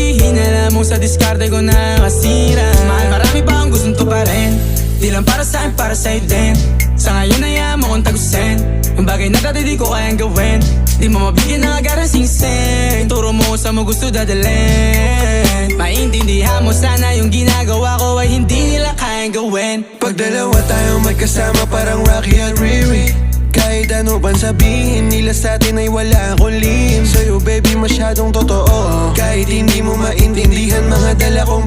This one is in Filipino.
sabihin, alam mo sa diskarte ko nakasira. Mahal, marami pa akong gustong tuparin, di lang para sa'kin, para sa'yo din. Sa ngayon ayaw mo kong tagusin ang bagay na dati di ko kayang gawin. Di mo mabigyan ng agarang singsing, turo mo sa mo gusto dadalhin. Maintindihan mo sana yung ginagawa ko ay hindi nila kayang gawin. Pag dalawa tayong magkasama parang Rocky at Riri, kahit ano bang sabihin nila sa'tin ay wala akong lihim. Sa'yo baby masyadong totoo, kahit hindi mo maintindihan mga dala kong